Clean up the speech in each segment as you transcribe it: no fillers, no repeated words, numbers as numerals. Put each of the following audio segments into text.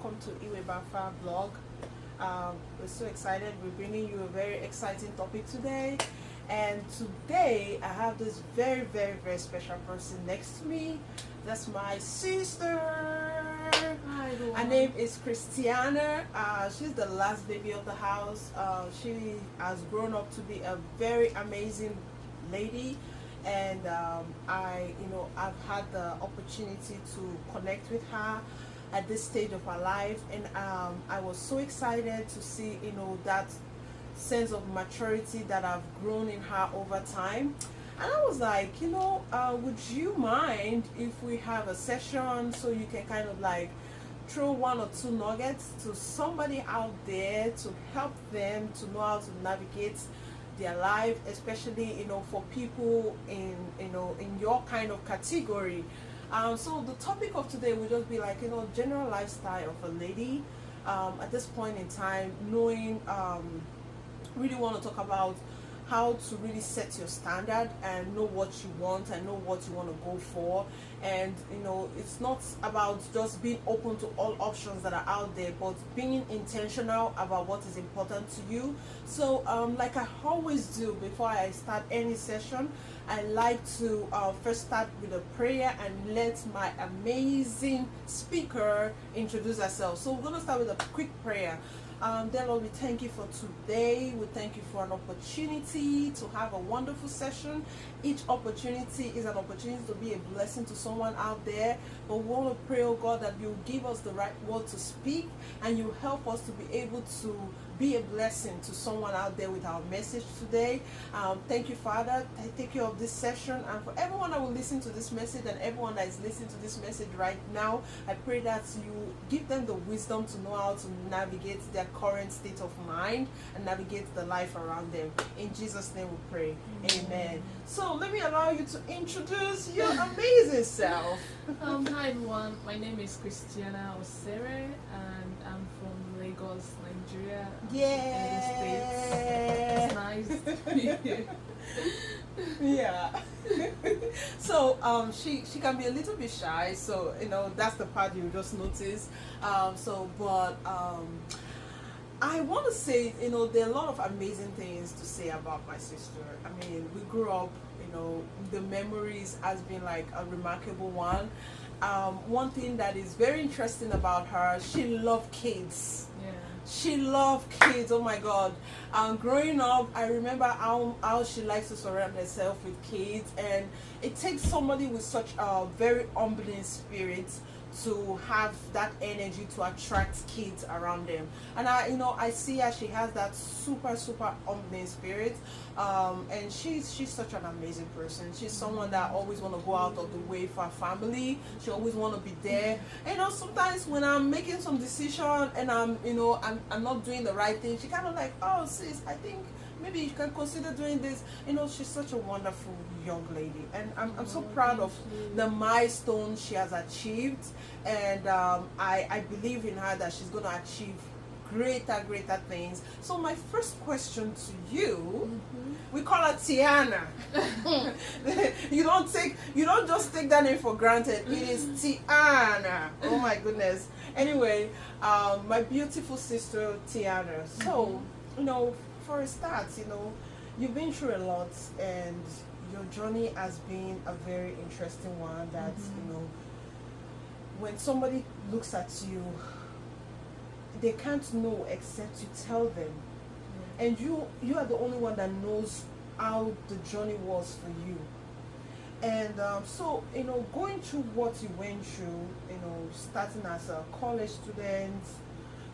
welcome to Iwebafa blog. We're so excited. We're bringing you a very exciting topic today. And today I have this very, very, very special person next to me. That's my sister. Hi, everyone. Her name is Christiana. She's the last baby of the house. She has grown up to be a very amazing lady. And I've had the opportunity to connect with her at this stage of her life, and I was so excited to see that sense of maturity that I've grown in her over time. And I was like, would you mind if we have a session so you can kind of like throw one or two nuggets to somebody out there to help them to know how to navigate their life, especially for people in in your kind of category. So the topic of today will just be like general lifestyle of a lady at this point in time, knowing really want to talk about how to really set your standard and know what you want and know what you want to go for. And it's not about just being open to all options that are out there, but being intentional about what is important to you. So like I always do before I start any session, I like to first start with a prayer and let my amazing speaker introduce herself. So we're going to start with a quick prayer. Dear Lord, we thank you for today. We thank you for an opportunity to have a wonderful session. Each opportunity is an opportunity to be a blessing to someone out there. But we want to pray, oh God, that you give us the right word to speak and you help us to be able to be a blessing to someone out there with our message today. Thank you, Father. I take care of this session, and for everyone that will listen to this message and everyone that is listening to this message right now, I pray that you give them the wisdom to know how to navigate their current state of mind and navigate the life around them. In Jesus' name we pray. Amen. So let me allow you to introduce your amazing self. Hi everyone, my name is Christiana Osere and I'm from Lagos, Nigeria. Yeah. It's nice to be here. Yeah. So she can be a little bit shy, so that's the part you just notice. I want to say, there are a lot of amazing things to say about my sister. I mean, we grew up, the memories has been like a remarkable one. One thing that is very interesting about her, she loved kids. Yeah. She loved kids. Oh my God. Growing up, I remember how she likes to surround herself with kids, and it takes somebody with such a very humbling spirit to have that energy to attract kids around them. And I see her, she has that super humbling spirit, and she's such an amazing person. She's someone that always want to go out of the way for her family. She always want to be there. And sometimes when I'm making some decision and I'm not doing the right thing, she kind of like, oh sis, I think maybe you can consider doing this. She's such a wonderful young lady, and I'm so proud of the milestone she has achieved, and I believe in her that she's going to achieve greater things. So my first question to you, we call her Tiana. you don't just take that name for granted. It is Tiana. Oh my goodness. Anyway, my beautiful sister Tiana. So for a start, you've been through a lot, and your journey has been a very interesting one that, when somebody looks at you, they can't know except you tell them. And you are the only one that knows how the journey was for you. And so, going through what you went through, starting as a college student,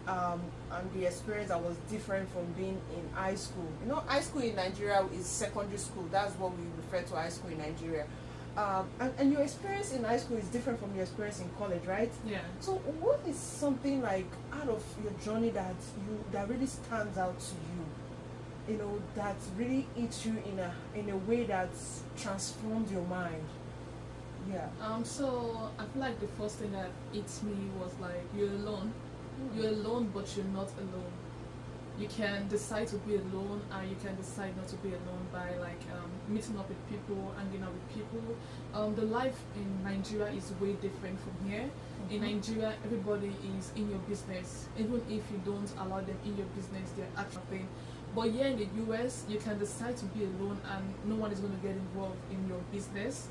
and the experience that was different from being in high school. High school in Nigeria is secondary school. That's what we refer to high school in Nigeria. And your experience in high school is different from your experience in college, right? Yeah. So what is something like out of your journey that really stands out to you? That really hits you in a way that's transformed your mind? Yeah. So I feel like the first thing that hits me was like, you're alone. You're alone, but you're not alone. You can decide to be alone, and you can decide not to be alone by like meeting up with people, hanging out with people. The life in Nigeria is way different from here. In Nigeria, everybody is in your business. Even if you don't allow them in your business, they're actually. But here in the US, you can decide to be alone, and no one is going to get involved in your business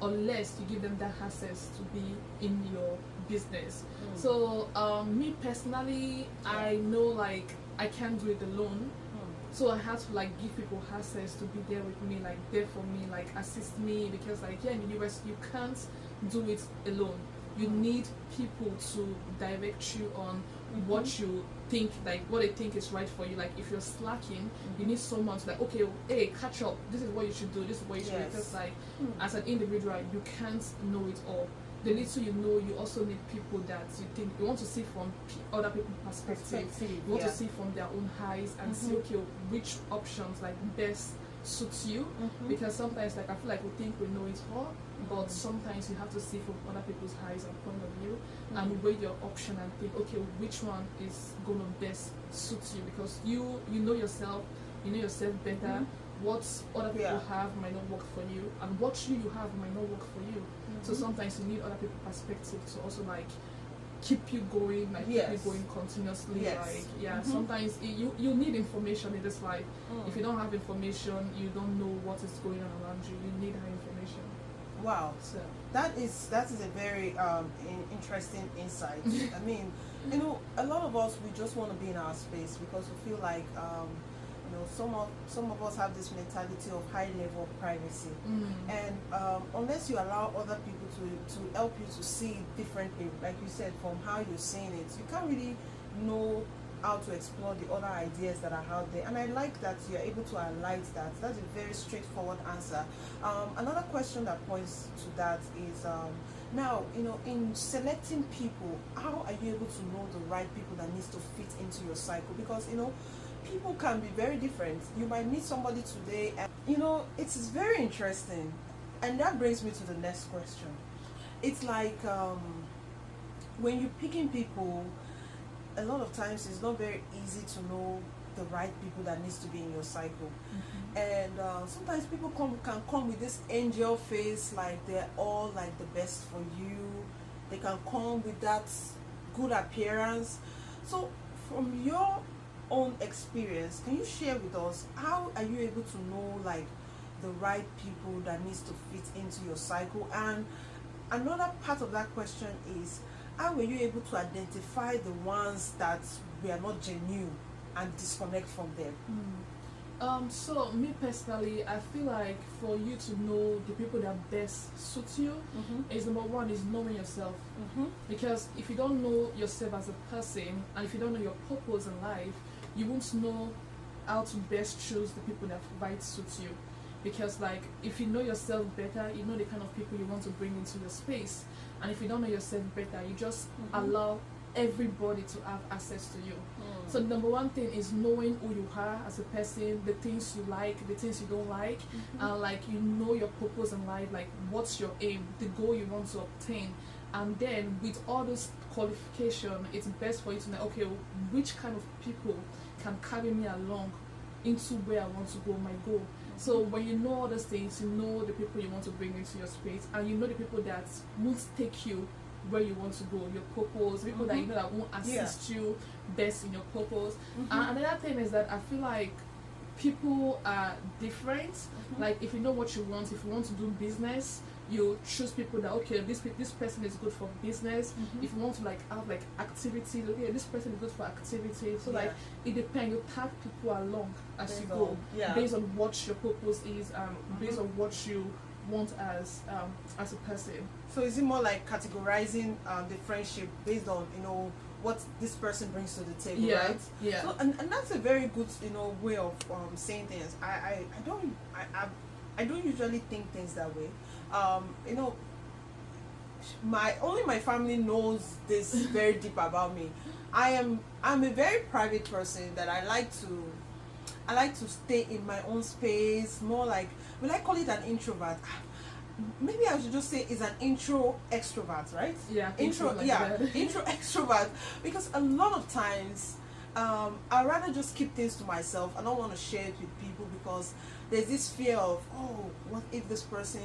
unless you give them that access to be in your business. So me personally, I know like I can't do it alone. So I had to like give people access to be there with me, like there for me, like assist me, because like here in the US you can't do it alone. You need people to direct you on what you think, like what they think is right for you. Like if you're slacking, you need someone to like, okay, hey, catch up. This is what you should do. This is what you should do. Because like as an individual, you can't know it all. The little you know, you also need people that you think you want to see from other people's perspective. You want to see from their own eyes and see, okay, which options like best suits you. Because sometimes like I feel like we think we know it all, but sometimes you have to see from other people's eyes and point of view and weigh your option and think, okay, which one is gonna best suit you, because you know yourself, you know yourself better. What other people have might not work for you, and what you have might not work for you. So sometimes you need other people's perspective to also like keep you going, like keep you going continuously. Like sometimes you need information in this life. If you don't have information, you don't know what is going on around you. You need that information. Wow, so that is a very interesting insight. I mean, you know, a lot of us, we just want to be in our space because we feel like you know, some of us have this mentality of high level of privacy, and unless you allow other people to help you to see differently, like you said, from how you're seeing it, you can't really know how to explore the other ideas that are out there. And I like that you're able to highlight that. That's a very straightforward answer. Another question that points to that is now, you know, in selecting people, how are you able to know the right people that needs to fit into your cycle? Because, you know, people can be very different. You might meet somebody today and, you know, it's very interesting. And that brings me to the next question. It's like when you're picking people, a lot of times it's not very easy to know the right people that needs to be in your cycle. And sometimes people can come with this angel face, like they're all like the best for you. They can come with that good appearance. So from your own experience, can you share with us, how are you able to know like the right people that needs to fit into your cycle? And another part of that question is, how were you able to identify the ones that were not genuine and disconnect from them? So me personally, I feel like for you to know the people that best suit you, is number one is knowing yourself. Because if you don't know yourself as a person, and if you don't know your purpose in life, you won't know how to best choose the people that might suit you. Because like if you know yourself better, you know the kind of people you want to bring into your space. And if you don't know yourself better, you just allow everybody to have access to you. So the number one thing is knowing who you are as a person, the things you like, the things you don't like, and like you know your purpose in life, like what's your aim, the goal you want to obtain. And then with all those qualifications, it's best for you to know, okay, which kind of people can carry me along into where I want to go, my goal. So when you know all those things, you know the people you want to bring into your space, and you know the people that won't take you where you want to go, your purpose, people that you know that won't assist you best in your purpose. And another thing is that I feel like people are different. Like if you know what you want, if you want to do business, you choose people that, okay, this person is good for business. If you want to like have like activity, okay, this person is good for activity. So like it depends. You tag people along as you go, based on what your purpose is, based on what you want as a person. So is it more like categorizing the friendship based on, you know, what this person brings to the table, right? Yeah. So, and that's a very good, you know, way of saying things. I don't usually think things that way. You know, my family knows this very deep about me. I'm a very private person that I like to stay in my own space, more like, will I call it an introvert? Maybe I should just say is an intro extrovert, right? Yeah, intro like intro extrovert, because a lot of times I'd rather just keep things to myself. I don't want to share it with people because there's this fear of, oh, what if this person,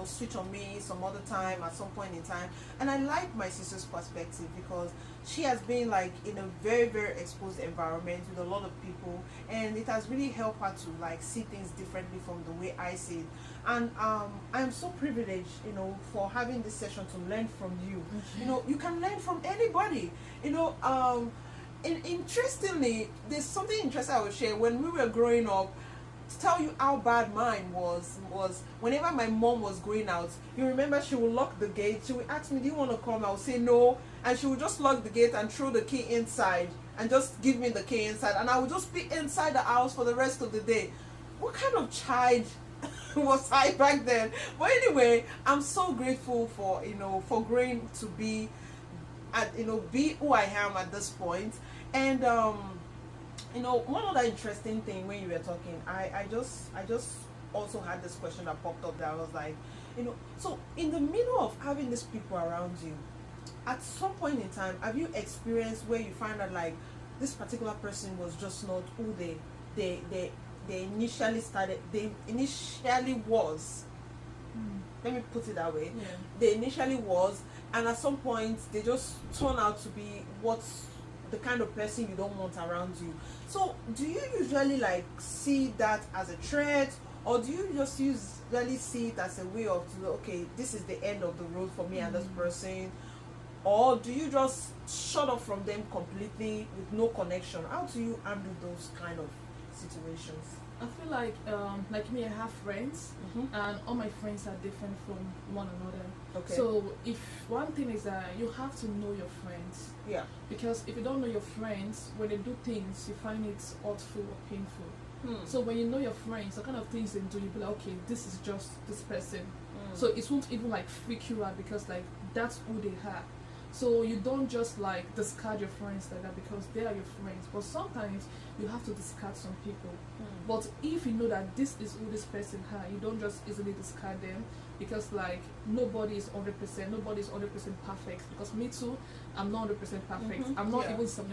switch on me some other time at some point in time. And I like my sister's perspective because she has been like in a very, very exposed environment with a lot of people, and it has really helped her to like see things differently from the way I see it. And I'm so privileged, for having this session to learn from you. You can learn from anybody. Interestingly, there's something interesting I would share. When we were growing up, to tell you how bad mine was whenever my mom was going out, you remember she would lock the gate. She would ask me, do you want to come? I would say no, and she would just lock the gate and throw the key inside and just give me the key inside, and I would just be inside the house for the rest of the day. What kind of child was I back then? But anyway, I'm so grateful for for growing to be be who I am at this point. And one other interesting thing when you were talking, I just also had this question that popped up that I was like, so in the middle of having these people around you, at some point in time, have you experienced where you find that like this particular person was just not who they initially was? Let me put it that way. Yeah. They initially was, and at some point they just turn out to be what's the kind of person you don't want around you. So do you usually like see that as a threat, or do you just usually see it as a way of, okay, this is the end of the road for me and this person, or do you just shut off from them completely with no connection? How do you handle those kind of situations? I feel like me, I have friends, and all my friends are different from one another. Okay. So if one thing is that you have to know your friends. Yeah. Because if you don't know your friends, when they do things, you find it hurtful or painful. So when you know your friends, the kind of things they do, you'll be like, okay, this is just this person. So it won't even like freak you out because like that's who they are. So you don't just like discard your friends like that because they are your friends. But sometimes you have to discard some people. But if you know that this is who this person has, you don't just easily discard them because like nobody is 100%, nobody is 100% perfect. Because me too, I'm not 100% perfect. I'm not even 75%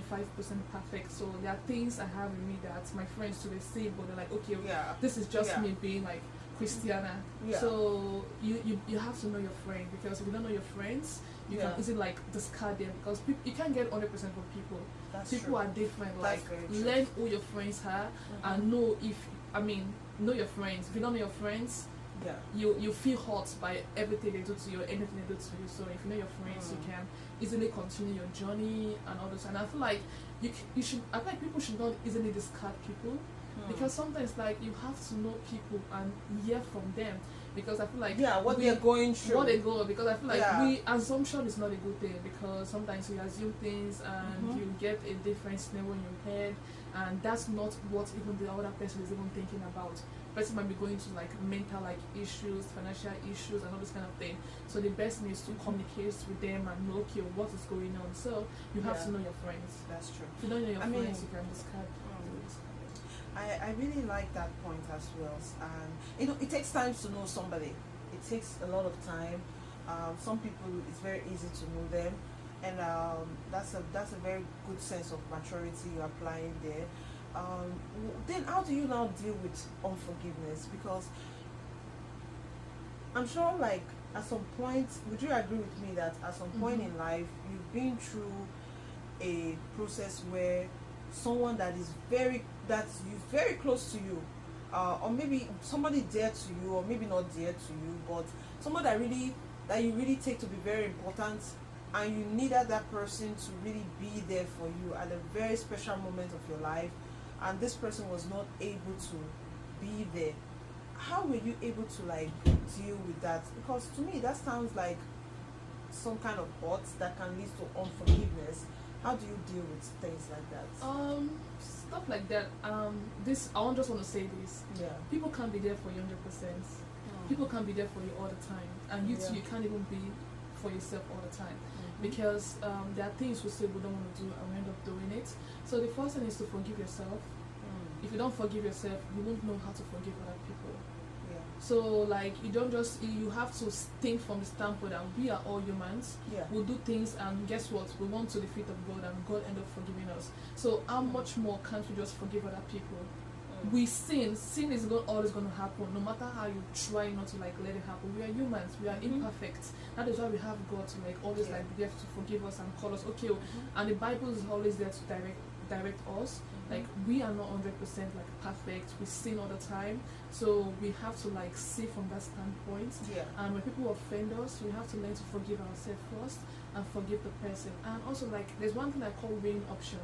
perfect. So there are things I have in me that my friends to see, but they're like, okay, this is just me being like Christiana. So you have to know your friend, because if you don't know your friends, you can easily like discard them because you can't get 100% from people. People are different. Like learn who your friends are and know know your friends. If you don't know your friends, you feel hurt by everything they do to you, anything they do to you. So if you know your friends, you can easily continue your journey and all this. And I feel like you should. I feel like people should not easily discard people. Because sometimes like you have to know people and hear from them, because I feel like what they're going through, what they go, because I feel like assumption is not a good thing, because sometimes you assume things and you get a different scenario in your head, and that's not what even the other person is even thinking about. Person might be going to like mental like issues, financial issues, and all this kind of thing. So the best thing is to communicate with them and know, okay, what is going on. So you have to know your friends. That's true. If you don't know your friends, you can discard. I really like that point as well, and it takes time to know somebody. It takes a lot of time. Some people, it's very easy to know them, and that's a very good sense of maturity you're applying there. Then how do you now deal with unforgiveness? Because I'm sure, like at some point, would you agree with me that at some point in life you've been through a process where someone that's very close to you, or maybe somebody dear to you, or maybe not dear to you, but someone that you really take to be very important, and you needed that person to really be there for you at a very special moment of your life, and this person was not able to be there. How were you able to like deal with that? Because to me that sounds like some kind of hurt that can lead to unforgiveness. How do you deal with things like that? Stuff like that. I just want to say this. People can't be there for you 100%. People can't be there for you all the time, and you too, you can't even be for yourself all the time, because there are things we say we don't want to do and we end up doing it. So the first thing is to forgive yourself. If you don't forgive yourself, you won't know how to forgive other people. So like you don't just, you have to think from the standpoint that we are all humans. Yeah. We do things, and guess what? We want to the feet of God, and God end up forgiving us. So how much more can't we just forgive other people? We sin is always going to happen, no matter how you try not to like let it happen. We are humans, we are imperfect. That is why we have God to like always like be there to forgive us and call us okay. And the Bible is always there to direct us. Like we are not 100% like perfect, we sin all the time, so we have to like see from that standpoint. And when people offend us, we have to learn to forgive ourselves first and forgive the person. And also like there's one thing I call weighing option,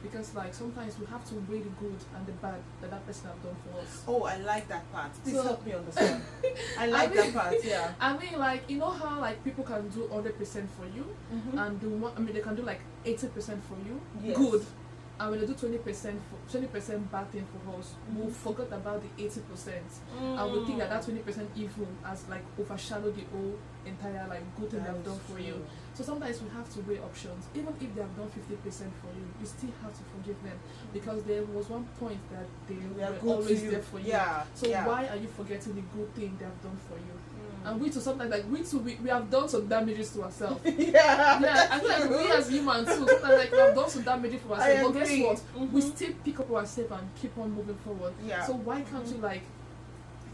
because like sometimes we have to weigh the good and the bad that person have done for us. Oh, I like that part. Please help me understand. I like that part. Yeah. I mean, like, you know how like people can do 100% for you, and do one. I mean, they can do like 80% for you. Yes. Good. And when they do 20% bad thing for us, we'll forget about the 80%, and we'll think that 20% evil has like overshadowed the whole entire like good thing they have done for you. So sometimes we have to weigh options. Even if they have done 50% for you, you still have to forgive them, because there was one point that they were always there for you. So why are you forgetting the good thing they have done for you? And we too, sometimes like we have done some damages to ourselves. I feel like we as humans too, sometimes like we have done some damages for ourselves. But guess what? We still pick up ourselves and keep on moving forward. So why can't you like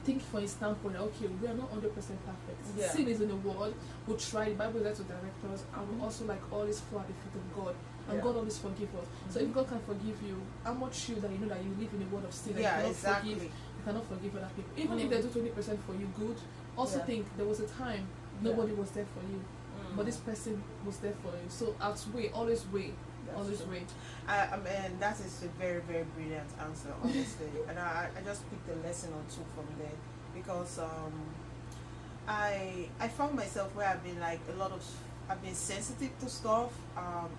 think for a standpoint, okay, we are not 100% perfect. Sin is in the world. We'll try. The Bible is there to direct us, and we'll also like always fall at the feet of God. And God always forgive us. So if God can forgive you, how much you that you know that you live in a world of sin, you cannot forgive other people. Even if they do 20% for you, good. Also think there was a time nobody was there for you, but this person was there for you. So outweigh, always weigh. Always wait. I mean, that is a very, very brilliant answer, honestly. And I just picked a lesson or two from there, because I found myself where I've been like I've been sensitive to stuff.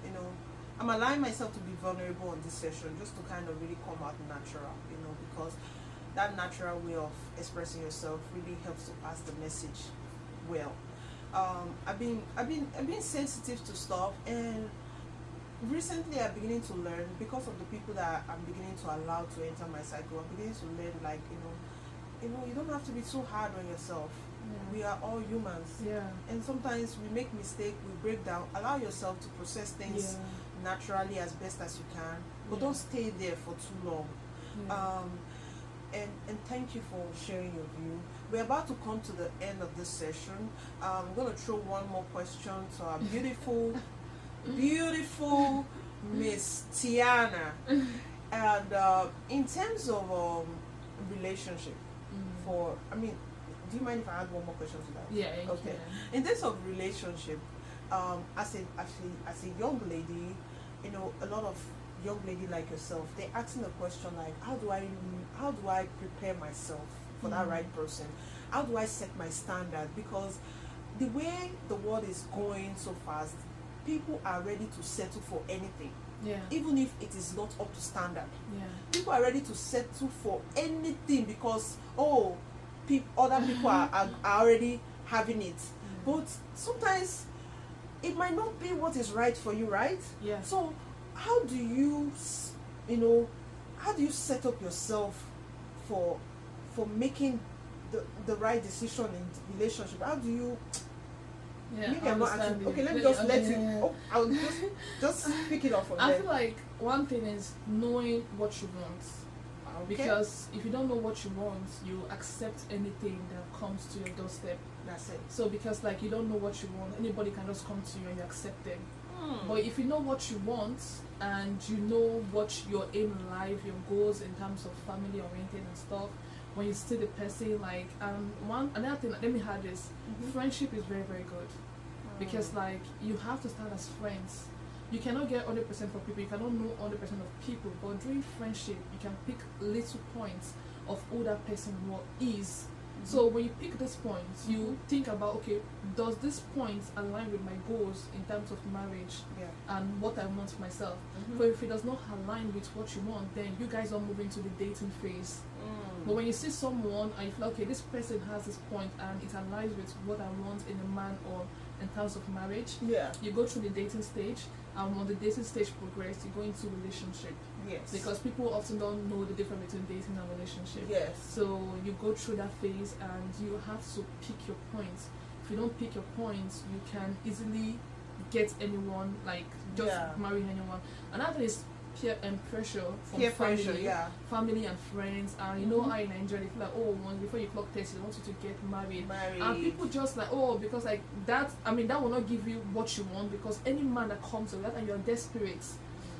You know, I'm allowing myself to be vulnerable on this session, just to kind of really come out natural, you know, because that natural way of expressing yourself really helps to pass the message well. I've been sensitive to stuff, and recently I'm beginning to learn, because of the people that I'm beginning to allow to enter my cycle. I'm beginning to learn, like, you don't have to be too hard on yourself. We are all humans, and sometimes we make mistakes, we break down. Allow yourself to process things naturally as best as you can, but don't stay there for too long. And thank you for sharing your view. We're about to come to the end of this session. I'm going to throw one more question to our beautiful Miss Tiana. And in terms of relationship, do you mind if I add one more question to that? Yeah. Okay. In terms of relationship, as a young lady, you know, a lot of young lady like yourself, they're asking the question like, how do I prepare myself for that right person? How do I set my standard? Because the way the world is going so fast, people are ready to settle for anything, even if it is not up to standard. People are ready to settle for anything because other people are already having it. But sometimes it might not be what is right for you, right? So how do you set up yourself for making the right decision in relationship? How do you maybe I'm not asking. Okay, let me just let you. I'll just pick it up from there. I feel like one thing is knowing what you want. Because if you don't know what you want, you accept anything that comes to your doorstep. That's it. So because like you don't know what you want, anybody can just come to you and you accept them. But if you know what you want and you know what your aim in life, your goals in terms of family oriented and stuff, when you see the person, like another thing, let me add this, friendship is very, very good. Because like you have to start as friends. You cannot get 100% for people, you cannot know 100% of people, but during friendship you can pick little points of who that person is. So when you pick this point, you think about, okay, does this point align with my goals in terms of marriage and what I want for myself? But if it does not align with what you want, then you guys are moving to the dating phase. But when you see someone and you feel, okay, this person has this point and it aligns with what I want in a man or in terms of marriage, you go through the dating stage, on the dating stage progress, you go into relationship. Yes. Because people often don't know the difference between dating and relationship. Yes. So you go through that phase and you have to pick your points. If you don't pick your points, you can easily get anyone, like just marry anyone. Another thing is peer and pressure from family and friends. And you know how in Nigeria they feel like, oh, once before you clock 30, they want you to get married. And people just like, oh, because like that, I mean, that will not give you what you want, because any man that comes to that and you're desperate,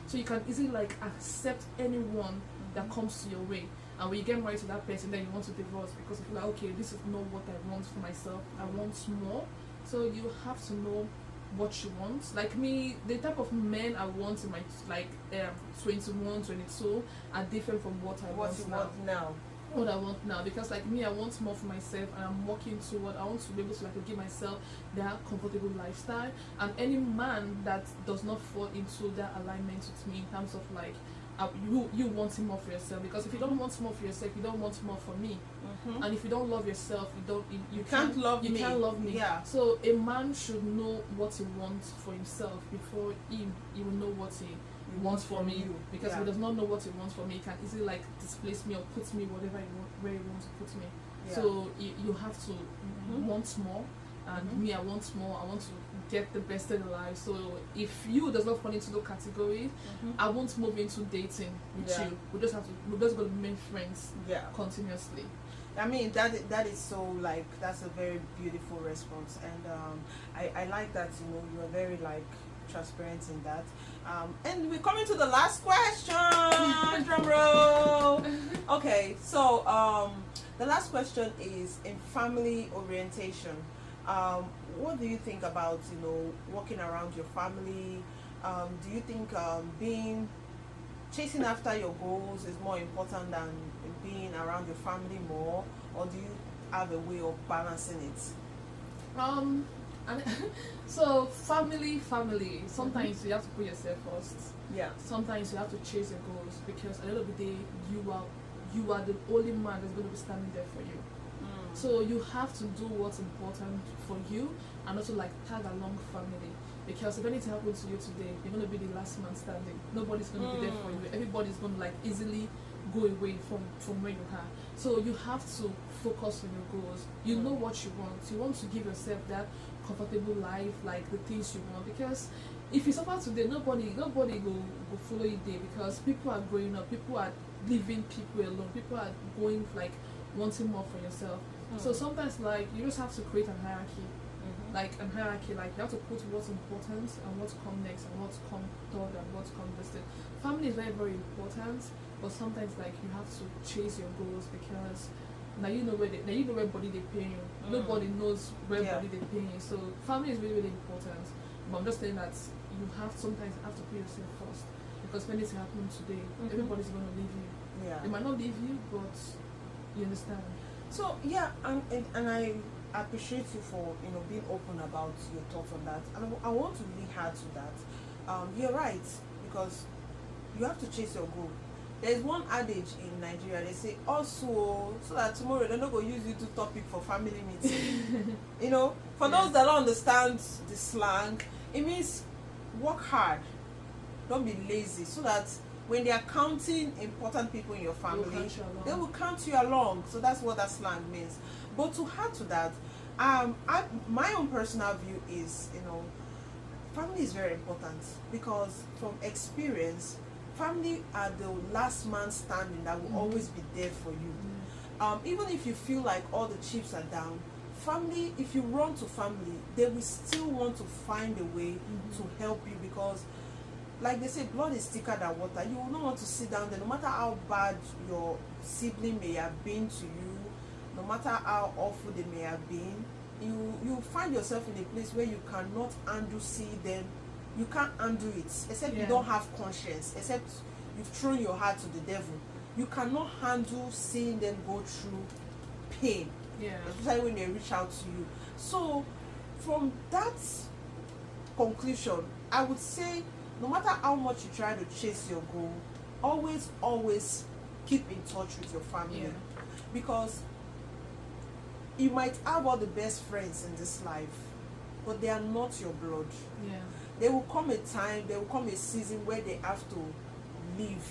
so you can easily like accept anyone that comes to your way. And when you get married to that person, then you want to divorce because you feel like, okay, this is not what I want for myself. I want more. So you have to know what you want. Like me, the type of men I want in my 21, 22 are different from what I want now. What I want now, because like me, I want more for myself, and I'm working toward. I want to be able to like give myself that comfortable lifestyle. And any man that does not fall into that alignment with me in terms of like you wanting more for yourself, because if you don't want more for yourself, you don't want more for me. And if you don't love yourself, you can't love me. Yeah. So a man should know what he wants for himself before he will know what he wants for me. Because if he does not know what he wants for me, he can easily like displace me or put me whatever where he wants to put me. So you have to want more. And me, I want more. I want to get the best in life. So if you does not fall into those categories, I won't move into dating with you. We're just going to remain friends continuously. I mean, that is so like, that's a very beautiful response, and I like that, you know, you are very like transparent in that. And we're coming to the last question. Drum roll. Okay, so the last question is in family orientation. What do you think about, you know, walking around your family? Do you think chasing after your goals is more important than being around your family more, or do you have a way of balancing it? So family. Sometimes you have to put yourself first. Yeah. Sometimes you have to chase your goals, because at the end of the day, you are the only man that's going to be standing there for you. So you have to do what's important for you, and also like tag along family. Because if anything happens to you today, you're going to be the last man standing. Nobody's going to be there for you. Everybody's going to like easily go away from where you are. So you have to focus on your goals. You know what you want. You want to give yourself that comfortable life, like the things you want. Because if you suffer today, nobody will follow you there, because people are growing up. People are leaving people alone. People are going like wanting more for yourself. So sometimes like you just have to create a hierarchy. Like a hierarchy, like you have to put what's important and what's come next and what's come third and what's come distant. Family is very, very important, but sometimes like you have to chase your goals, because now you know where body they pay you. Nobody knows where body they pay you. So family is really, really important. But I'm just saying that you sometimes have to put yourself first, because when it's happening today, everybody's gonna leave you. Yeah. They might not leave you, but you understand. So yeah, and I appreciate you for, you know, being open about your thoughts on that, and I want to really add to that. You're right, because you have to chase your goal. There's one adage in Nigeria, they say also, so that tomorrow they're not going to use you to topic for family meeting. You know, for those that don't understand the slang, it means work hard, don't be lazy, so that when they are counting important people in your family, they will count you along. So that's what that slang means. But to add to that, my own personal view is, you know, family is very important, because from experience, family are the last man standing that will always be there for you. Even if you feel like all the chips are down, family, if you run to family, they will still want to find a way to help you, because like they say, blood is thicker than water. You will not want to sit down there, no matter how bad your sibling may have been to you, no matter how awful they may have been, you find yourself in a place where you cannot undo see them. You can't undo it, except you don't have conscience, except you've thrown your heart to the devil. You cannot handle seeing them go through pain, especially when they reach out to you. So from that conclusion, I would say, no matter how much you try to chase your goal, always keep in touch with your family, because you might have all the best friends in this life, but they are not your blood. there will come a time, there will come a season where they have to leave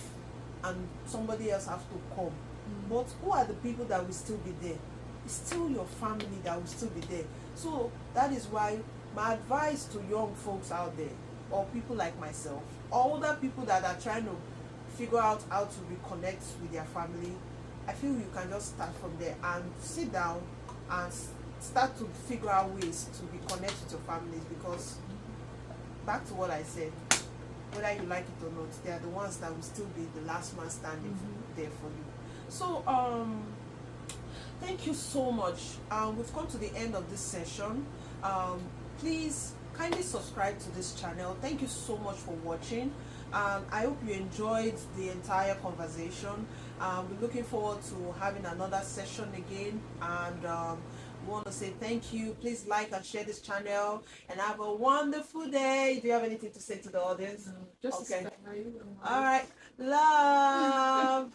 and somebody else have to come. But who are the people that will still be there? It's still your family that will still be there. So that is why my advice to young folks out there, or people like myself, or older people that are trying to figure out how to reconnect with their family, I feel you can just start from there and sit down and start to figure out ways to reconnect with your families, because back to what I said, whether you like it or not, they are the ones that will still be the last man standing there for you. So thank you so much. We've come to the end of this session. Please kindly subscribe to this channel. Thank you so much for watching. I hope you enjoyed the entire conversation. We're looking forward to having another session again, and we want to say thank you. Please like and share this channel, and have a wonderful day. Do you have anything to say to the audience? Just okay. All right. Love.